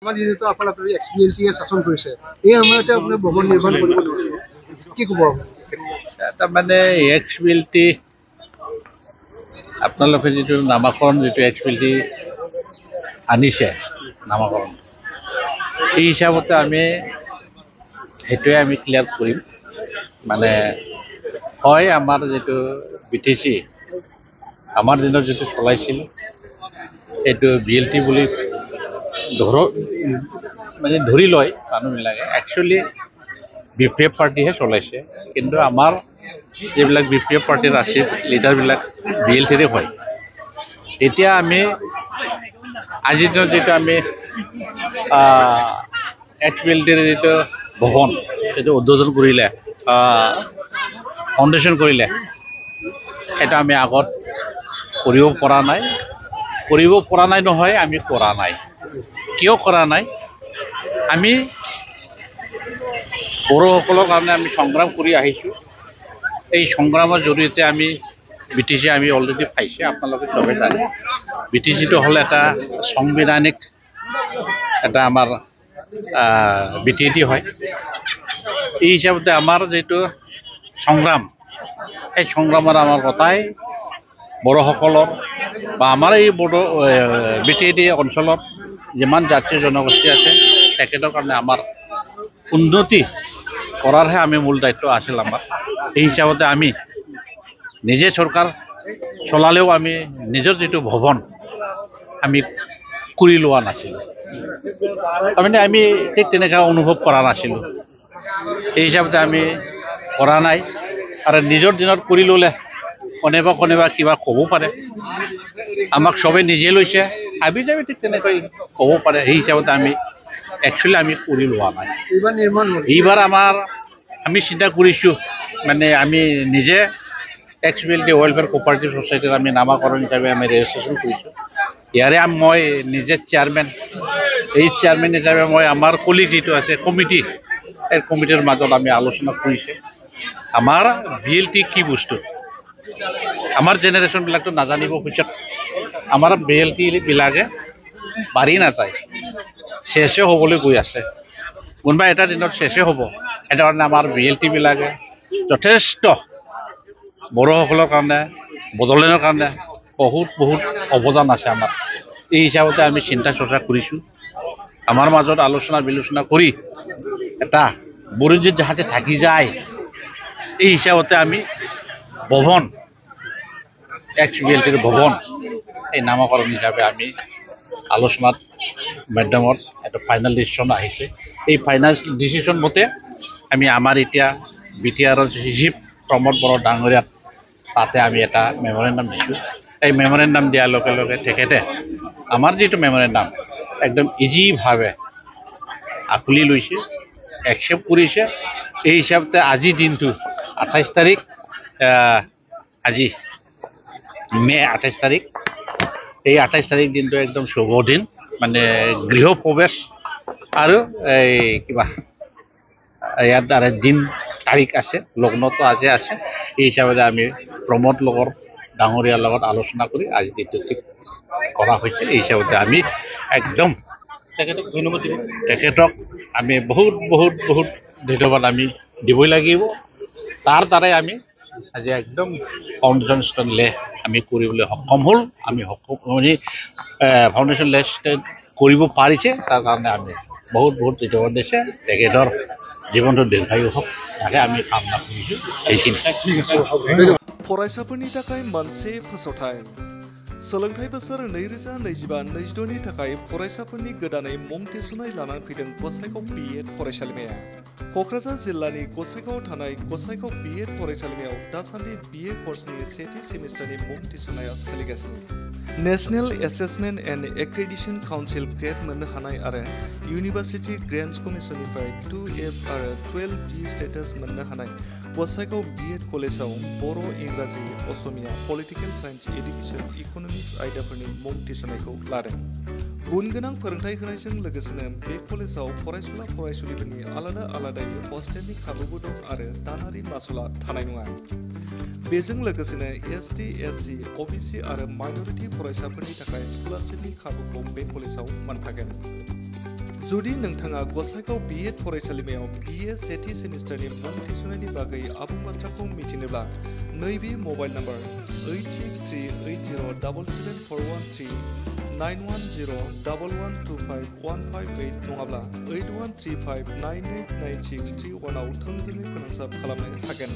আমাৰ যিহেতু আপোনালোকে এক্সপিৰিয়েঞ্চে শাসন কৰিছে এই সময়তে আপুনি ভৱন নিৰ্মাণ কৰিব নোৱাৰিব কি ক'ব তাৰমানে এক্সপিৰিয়েঞ্চি আপোনালোকে যিটো নামাকৰণ যিটো এক্সপিৰিয়েঞ্চি আনিছে নামাকৰণ সেই হিচাপতে আমি সেইটোৱে আমি ক্লিয়াৰ কৰিম মানে হয় আমাৰ যিটো BTC আমাৰ দিনত যিটো চলাইছিল এইটো BLT বুলি মানে ধৰি লয় মানুহবিলাকে একচুৱেলি BPF পাৰ্টিহে চলাইছে কিন্তু আমাৰ যিবিলাক BPF পাৰ্টিৰ আছিল লিডাৰবিলাক BLTৰে হয় এতিয়া আমি আজিৰ দিনত যিটো আমি XBLTৰ যিটো ভৱন সেইটো উদ্বোধন কৰিলে ফাউণ্ডেশ্যন কৰিলে সেইটো আমি আগত কৰিব পৰা নাই নহয় আমি কৰা নাই কিয় কৰা নাই আমি বড়োসকলৰ কাৰণে আমি সংগ্ৰাম কৰি আহিছোঁ এই সংগ্ৰামৰ জৰিয়তে আমি BTC আমি অলৰেডি পাইছে আপোনালোকে চবেই জানে BTCটো হ'ল এটা সংবিধানিক এটা আমাৰ BTD হয় এই হিচাপতে আমাৰ যিটো সংগ্ৰাম এই সংগ্ৰামৰ আমাৰ গোটাই বড়োসকলৰ বা আমাৰ এই বড়ো BTD অঞ্চলত যিমান জাতীয় জনগোষ্ঠী আছে তেখেতৰ কাৰণে আমাৰ উন্নতি কৰাৰহে আমি মূল দায়িত্ব আছিল আমাৰ এই হিচাপতে আমি নিজে চৰকাৰ চলালেও আমি নিজৰ যিটো ভৱন আমি কৰি লোৱা নাছিলোঁ তাৰমানে আমি ঠিক তেনেকৈ অনুভৱ কৰা নাছিলোঁ এই হিচাপতে আমি কৰা নাই আৰু নিজৰ দিনত কৰি ল'লে কোনোবা কিবা ক'ব পাৰে আমাক চবেই নিজে লৈছে ভাবি যাবি ঠিক তেনেকৈ ক'ব পাৰে সেই হিচাপতে আমি একচুৱেলি আমি কৰি লোৱা নাই এইবাৰ আমি চিন্তা কৰিছোঁ মানে আমি নিজে XBLT ৱেলফেয়াৰ কোঅপাৰেটিভ ছ'চাইটিৰ আমি নামাকৰণ হিচাপে আমি ৰেজিষ্ট্ৰেশ্যন কৰিছোঁ ইয়াৰে মই নিজে চেয়াৰমেন এই চেয়াৰমেন হিচাপে মই আমাৰ কলিগ যিটো আছে কমিটি এই কমিটিৰ মাজত আমি আলোচনা কৰিছোঁ আমাৰ BLT কি বস্তু আমাৰ জেনেৰেশ্যনবিলাকতো নাজানিব পিছত আমাৰ BLT বিলাকে বাঢ়ি নাযায় শেষে হ'বলৈ গৈ আছে কোনোবা এটা দিনত শেষে হ'ব সেইটো কাৰণে আমাৰ BLT বিলাকে যথেষ্ট বড়োসকলৰ কাৰণে বড়োলেণ্ডৰ কাৰণে বহুত অৱদান আছে আমাৰ এই হিচাপতে আমি চিন্তা চৰ্চা কৰিছোঁ আমাৰ মাজত আলোচনা বিলোচনা কৰি এটা বড়োজিত যাতে থাকি যায় এই হিচাপতে আমি ভৱন XBLTৰ ভৱন এই নামকৰণ হিচাপে আমি আলোচনাত মাধ্যমত এটা ফাইনেল ডিচিশ্যন আহিছে এই ফাইনেল ডিচিশ্যন মতে আমি আমাৰ এতিয়া BTRৰ চিফ প্ৰমোদ বড়ো ডাঙৰীয়াত তাতে আমি এটা মেমৰেণ্ডাম দিছোঁ এই মেমৰেণ্ডাম দিয়াৰ লগে লগে তেখেতে আমাৰ যিটো মেমৰেণ্ডাম একদম ইজিভাৱে আঁকোৱালি লৈছে একচেপ্ট কৰিছে এই হিচাপতে আজি দিনটো 28 তাৰিখ আজি মে 28 তাৰিখ এই 28 তাৰিখ দিনটো একদম শুভ দিন মানে গৃহ প্ৰৱেশ আৰু এই কিবা ইয়াত আৰু দিন তাৰিখ আছে লগ্নটো আজি আছে এই হিচাপে আমি প্ৰমোদ লগৰ ডাঙৰীয়াৰ লগত আলোচনা কৰি আজি দিনটো ঠিক কৰা হৈছে এই হিচাপতে আমি একদম তেখেতক আমি বহুত ধন্যবাদ আমি দিবই লাগিব তাৰ দ্বাৰাই আমি আজি একদম ফাউণ্ডেশ্যন ষ্টন লে আমি কৰিবলৈ সক্ষম হ'ল আমি ফাউণ্ডেশ্যন লে কৰিব পাৰিছে তাৰ কাৰণে আমি বহুত ধন্যবাদ দিছে তেখেতৰ জীৱনটো দীৰ্ঘায়ু হওক তাকে আমি কামনা কৰিছোঁ এইখিনি फरायसाफोरनि थाखाय मोनसे फोसावथाय सोलोंथाइ बोसोर 2025-26 नि थाखाय फरायसाफोरनि गोदानै मुं थिसननाय लानानै फैदों गसाइगाव BEd फरायसालिमाया क'क्राझार जिल्लानि गसाइगावआव थानाय गसाइगाव BEd फरायसालिमायाव दासान्दि BA कर्सनि सेथि सेमिस्टारनि मुं थिसननाया सोलिगासिनो national assessment end accreditation council grade मोननो हानाय आरो इउनिभार्सिटि ग्रेन्टस कमिसननिफ्राय 2F आरो 12B स्टेटास मोननो हानाय गसाइगाव BEd कलेजाव बर' इंराजि Asamiya political science education economics आयदाफोरनि मुं थिसननायखौ लादों गुन गोनां फोरोंथाय होनायजों लोगोसेनो बे कलेजाव फरायसुला फरायसुलिफोरनि आलादायै हस्टेलनि खाबुबो दं आरो दानारि मासुलआ थानाय नङा बेजों लोगोसेनो ST SC OBC आरो माइनरिटि फरायसाफोरनि थाखाय स्कलारशिपनि खाबुखौ बे कलेजाव मोनफागोन जुदि नोंथाङा गसाइगाव BEd फरायसालिमायाव BA सेथि सेमिस्टारनि मुं थिसननायनि बागै आबुं बाथ्राखौ मिथिनोब्ला नैबे मबाइल नाम्बार 8638077413 91011251558 नङाब्ला 8135989631 आव थोंजोङै फोनांजाब खालामनो हागोन।